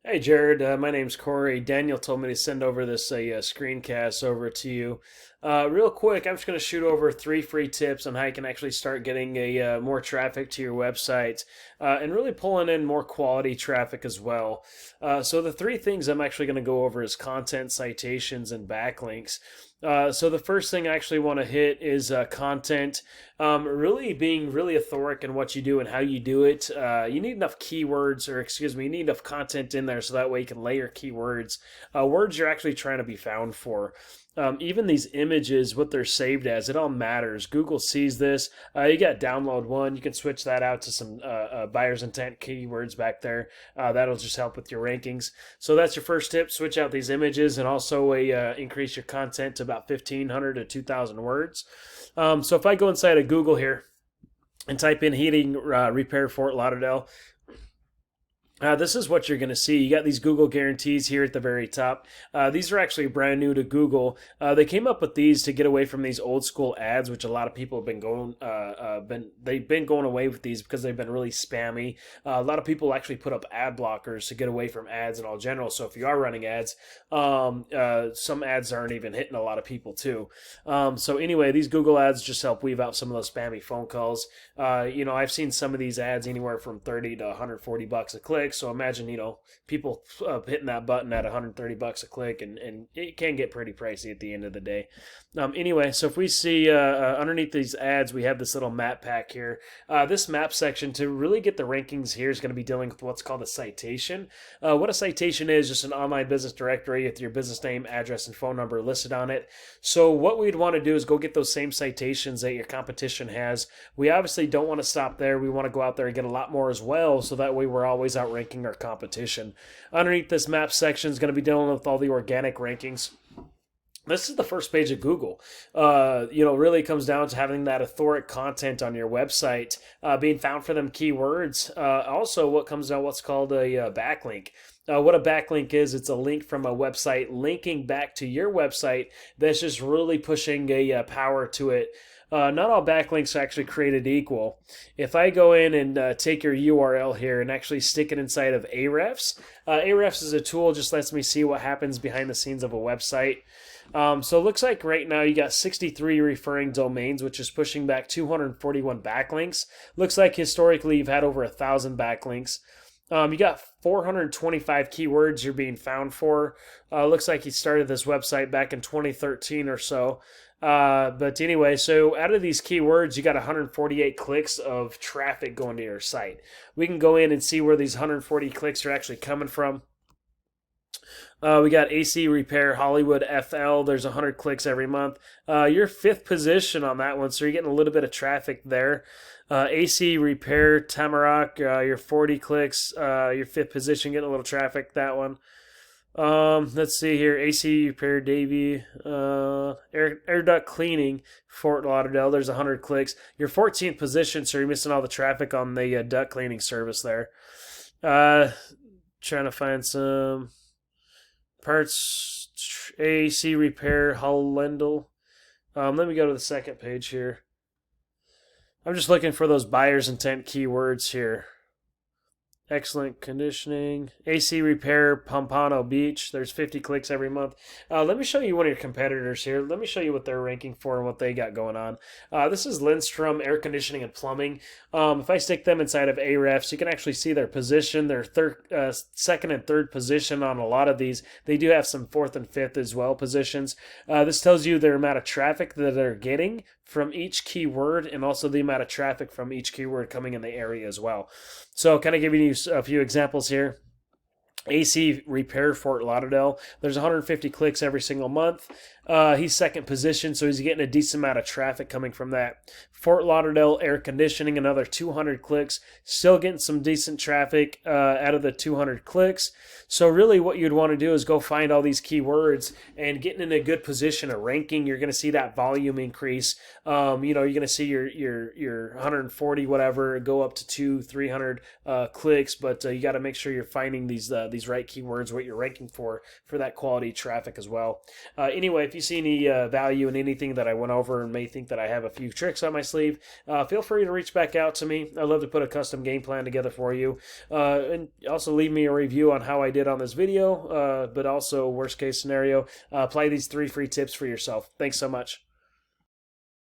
Hey Jared, my name's Corey. Daniel told me to send over this screencast over to you. Real quick, I'm just going to shoot over three free tips on how you can actually start getting more traffic to your website and really pulling in more quality traffic as well. So the three things I'm actually going to go over is content, citations, and backlinks. So the first thing I actually want to hit is content. Really being really authoric in what you do and how you do it. You need enough keywords, or excuse me, you need enough content in there so that way you can layer keywords, words you're actually trying to be found for. Even these images, what they're saved as, it all matters. Google sees this. You got download one. You can switch that out to some buyer's intent keywords back there. That'll just help with your rankings. So that's your first tip. Switch out these images and also increase your content to about 1,500 to 2,000 words. So if I go inside of Google here and type in heating repair Fort Lauderdale, this is what you're going to see. You got these Google guarantees here at the very top. These are actually brand new to Google. They came up with these to get away from these old school ads, which a lot of people have been going. They've been going away with these because they've been really spammy. A lot of people actually put up ad blockers to get away from ads in all general. So if you are running ads, some ads aren't even hitting a lot of people too. So anyway, these Google ads just help weave out some of those spammy phone calls. I've seen some of these ads anywhere from 30 to 140 bucks a click. So imagine, people hitting that button at 130 bucks a click, and it can get pretty pricey at the end of the day. Anyway, so if we see underneath these ads, we have this little map pack here. This map section to really get the rankings here is going to be dealing with what's called a citation. What a citation is, just an online business directory with your business name, address, and phone number listed on it. So what we'd want to do is go get those same citations that your competition has. We obviously don't want to stop there. We want to go out there and get a lot more as well, so that way we're always outranking our competition. Underneath this map section is going to be dealing with all the organic rankings. This is the first page of Google. Really comes down to having that authoric content on your website, being found for them keywords. Also, what comes down what's called a backlink. What a backlink is, it's a link from a website linking back to your website that's just really pushing a power to it. Not all backlinks are actually created equal. If I go in and take your URL here and actually stick it inside of Ahrefs, Ahrefs is a tool just lets me see what happens behind the scenes of a website. So it looks like right now you got 63 referring domains, which is pushing back 241 backlinks. Looks like historically you've had over 1,000 backlinks. You got 425 keywords you're being found for. Looks like you started this website back in 2013 or so. But anyway, so out of these keywords, you got 148 clicks of traffic going to your site. We can go in and see where these 140 clicks are actually coming from. We got AC Repair Hollywood FL. There's 100 clicks every month. You're fifth position on that one, so you're getting a little bit of traffic there. AC Repair Tamarack, your 40 clicks. Your fifth position, getting a little traffic, that one. Let's see here. AC Repair Davy, air duct cleaning Fort Lauderdale. There's 100 clicks. You're 14th position, so you're missing all the traffic on the duct cleaning service there. Trying to find some parts. AC Repair Hollendal. Let me go to the second page here. I'm just looking for those buyer's intent keywords here. Excellent conditioning. AC Repair Pompano Beach. There's 50 clicks every month. Let me show you one of your competitors here. Let me show you what they're ranking for and what they got going on. This is Lindstrom Air Conditioning and Plumbing. If I stick them inside of Ahrefs, you can actually see their position. Their second and third position on a lot of these. They do have some fourth and fifth as well positions. This tells you their amount of traffic that they're getting from each keyword and also the amount of traffic from each keyword coming in the area as well. So kind of giving you a few examples here. AC Repair Fort Lauderdale. There's 150 clicks every single month. He's second position, so he's getting a decent amount of traffic coming from that. Fort Lauderdale Air Conditioning, another 200 clicks. Still getting some decent traffic out of the 200 clicks. So really what you'd want to do is go find all these keywords and getting in a good position of ranking. You're going to see that volume increase. You're going to see your 140 whatever go up to 300 clicks, but you got to make sure you're finding these these right keywords, what you're ranking for that quality traffic as well. Anyway, if you see any value in anything that I went over and may think that I have a few tricks on my sleeve, feel free to reach back out to me. I'd love to put a custom game plan together for you. And also leave me a review on how I did on this video, but also worst case scenario, apply these 3 free tips for yourself. Thanks so much.